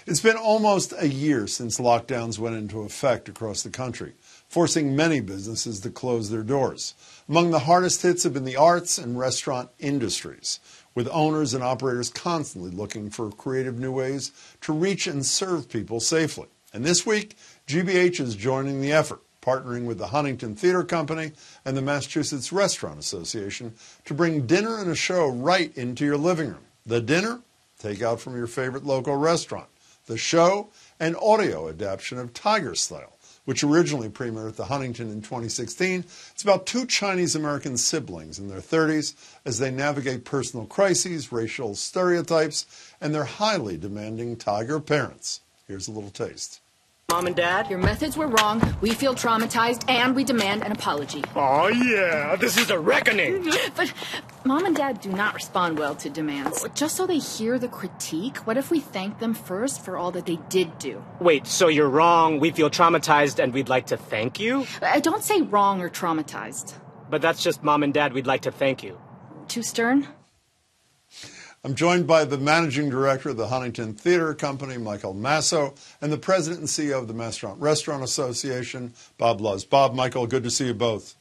It's been almost a year since lockdowns went into effect across the country, forcing many businesses to close their doors. Among the hardest hits have been the arts and restaurant industries, with owners and operators constantly looking for creative new ways to reach and serve people safely. And this week, GBH is joining the effort, partnering with the Huntington Theater Company and the Massachusetts Restaurant Association to bring dinner and a show right into your living room. The dinner, take out from your favorite local restaurant. The show, an audio adaptation of Tiger Style, which originally premiered at the Huntington in 2016. It's about two Chinese-American siblings in their 30s as they navigate personal crises, racial stereotypes, and their highly demanding tiger parents. Here's a little taste. Mom and Dad? Your methods were wrong, we feel traumatized, and we demand an apology. Oh, yeah, this is a reckoning. But Mom and Dad do not respond well to demands. Just so they hear the critique, what if we thank them first for all that they did do? Wait, so you're wrong, we feel traumatized, and we'd like to thank you? Don't say wrong or traumatized. But that's just Mom and Dad, we'd like to thank you. Too stern? I'm joined by the managing director of the Huntington Theater Company, Michael Maso, and the president and CEO of the Maso Restaurant Association, Bob Luz. Bob, Michael, good to see you both.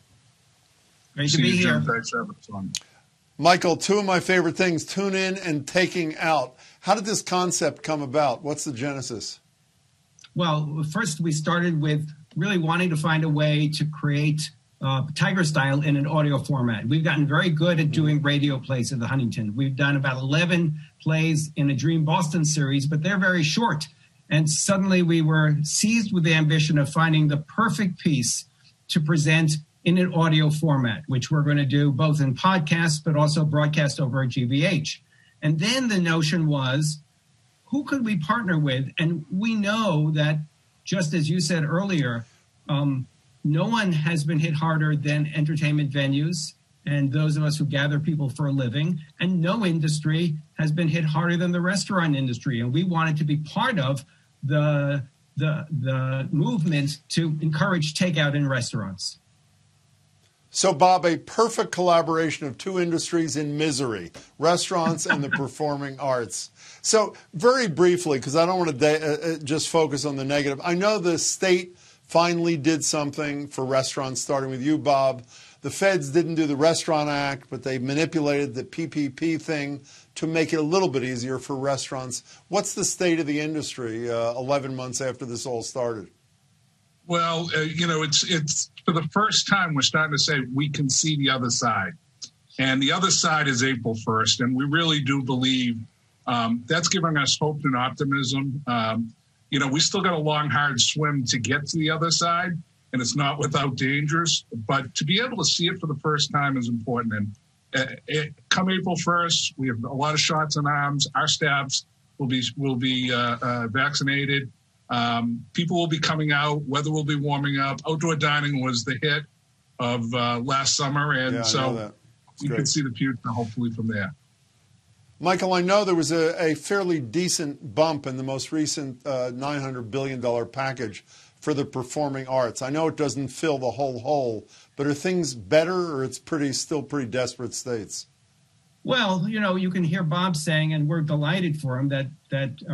Great to be here. Thanks for having us on. Michael, two of my favorite things, tune in and taking out. How did this concept come about? What's the genesis? Well, first we started with really wanting to find a way to create Tiger Style in an audio format. We've gotten very good at doing radio plays at the Huntington. We've done about 11 plays in a Dream Boston series, but they're very short. And suddenly we were seized with the ambition of finding the perfect piece to present in an audio format, which we're going to do both in podcasts, but also broadcast over at GBH. And then the notion was, who could we partner with? And we know that, just as you said earlier, no one has been hit harder than entertainment venues and those of us who gather people for a living. And no industry has been hit harder than the restaurant industry. And we wanted to be part of the movement to encourage takeout in restaurants. So, Bob, a perfect collaboration of two industries in misery, restaurants and the performing arts. So, very briefly, because I don't want to just focus on the negative, I know the state finally did something for restaurants, starting with you, Bob. The feds didn't do the Restaurant Act, but they manipulated the PPP thing to make it a little bit easier for restaurants. What's the state of the industry 11 months after this all started? Well, it's for the first time we're starting to say we can see the other side. And the other side is April 1st. And we really do believe that's giving us hope and optimism. We still got a long, hard swim to get to the other side, and it's not without dangers. But to be able to see it for the first time is important. And come April 1st, we have a lot of shots in arms. Our staffs will be vaccinated. People will be coming out. Weather will be warming up. Outdoor dining was the hit of last summer, and so you can see the future hopefully from there. Michael, I know there was a fairly decent bump in the most recent $900 billion package for the performing arts. I know it doesn't fill the whole hole, but are things better or it's still pretty desperate states? Well, you can hear Bob saying, and we're delighted for him, that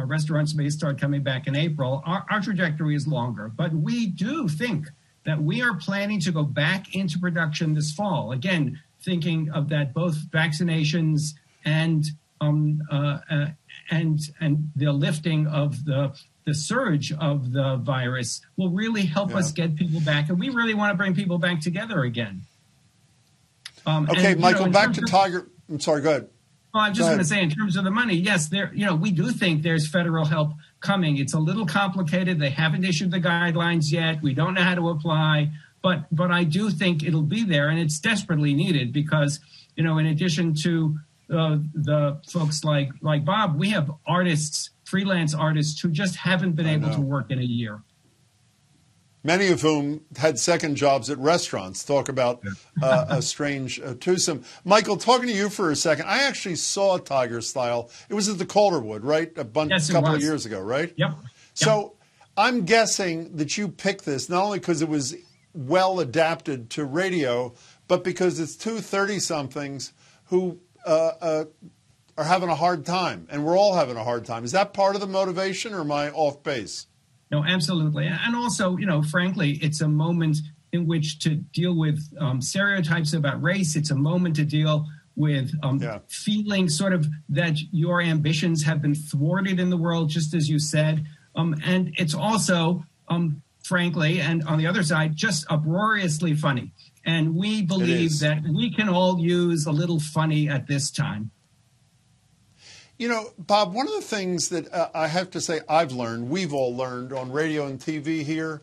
restaurants may start coming back in April. Our trajectory is longer, but we do think that we are planning to go back into production this fall. Again, thinking of that both vaccinations and the lifting of the surge of the virus will really help us get people back. And we really want to bring people back together again. Okay, Michael, back to Tiger. I'm sorry, go ahead. Well, I'm just going to say, in terms of the money, yes, we do think there's federal help coming. It's a little complicated. They haven't issued the guidelines yet. We don't know how to apply. But I do think it'll be there, and it's desperately needed because, in addition to the folks like Bob, we have artists, freelance artists, who just haven't been able to work in a year. Many of whom had second jobs at restaurants. Talk about a strange twosome. Michael, talking to you for a second, I actually saw Tiger Style. It was at the Calderwood, right? A couple of years ago, right? Yep. So I'm guessing that you picked this not only because it was well adapted to radio, but because it's two 30-somethings who are having a hard time, and we're all having a hard time. Is that part of the motivation, or am I off base? No, absolutely. And also, frankly, it's a moment in which to deal with stereotypes about race. It's a moment to deal with feeling sort of that your ambitions have been thwarted in the world, just as you said. And it's also, frankly, and on the other side, just uproariously funny. And we believe that we can all use a little funny at this time. Bob, one of the things that I have to say I've learned, we've all learned on radio and TV here,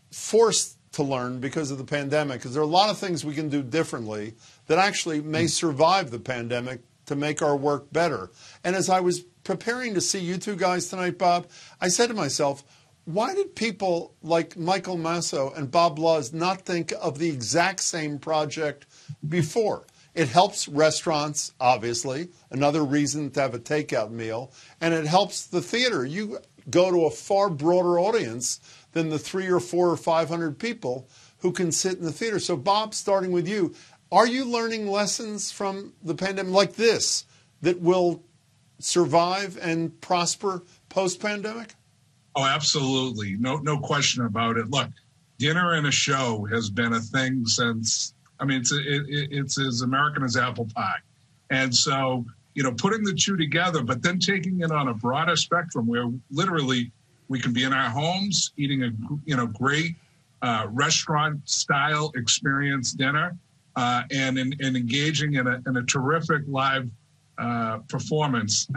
forced to learn because of the pandemic, because there are a lot of things we can do differently that actually may survive the pandemic to make our work better. And as I was preparing to see you two guys tonight, Bob, I said to myself, why did people like Michael Maso and Bob Laws not think of the exact same project before? It helps restaurants, obviously, another reason to have a takeout meal, and it helps the theater. You go to a far broader audience than the 300 or 400 or 500 people who can sit in the theater. So, Bob, starting with you, are you learning lessons from the pandemic like this that will survive and prosper post-pandemic? Oh, absolutely. No question about it. Look, dinner and a show has been a thing since, it's as American as apple pie. And so, putting the two together, but then taking it on a broader spectrum where literally we can be in our homes eating a great restaurant-style experience dinner and engaging in a terrific live performance.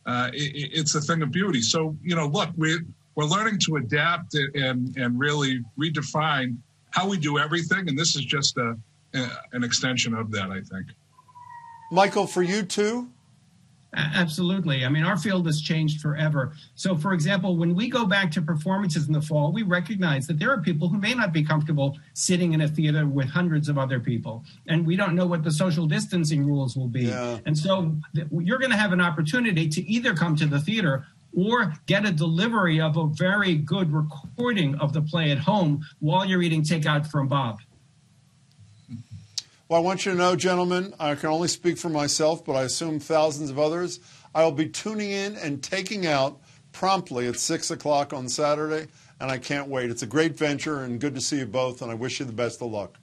It's a thing of beauty. So, look, we're learning to adapt and really redefine how we do everything. And this is just an extension of that, I think. Michael, for you too? Absolutely. Our field has changed forever. So, for example, when we go back to performances in the fall, we recognize that there are people who may not be comfortable sitting in a theater with hundreds of other people. And we don't know what the social distancing rules will be. Yeah. And so you're going to have an opportunity to either come to the theater or get a delivery of a very good recording of the play at home while you're eating takeout from Bob. Well, I want you to know, gentlemen, I can only speak for myself, but I assume thousands of others. I will be tuning in and taking out promptly at 6 o'clock on Saturday, and I can't wait. It's a great venture, and good to see you both, and I wish you the best of luck.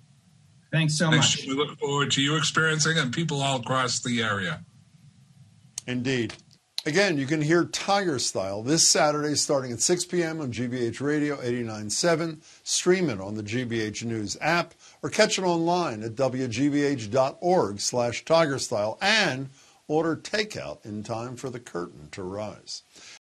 Thanks so much. We look forward to you experiencing it and people all across the area. Indeed. Again, you can hear Tiger Style this Saturday starting at 6 p.m. on GBH Radio 89.7. Stream it on the GBH News app or catch it online at wgbh.org/tigerstyle and order takeout in time for the curtain to rise.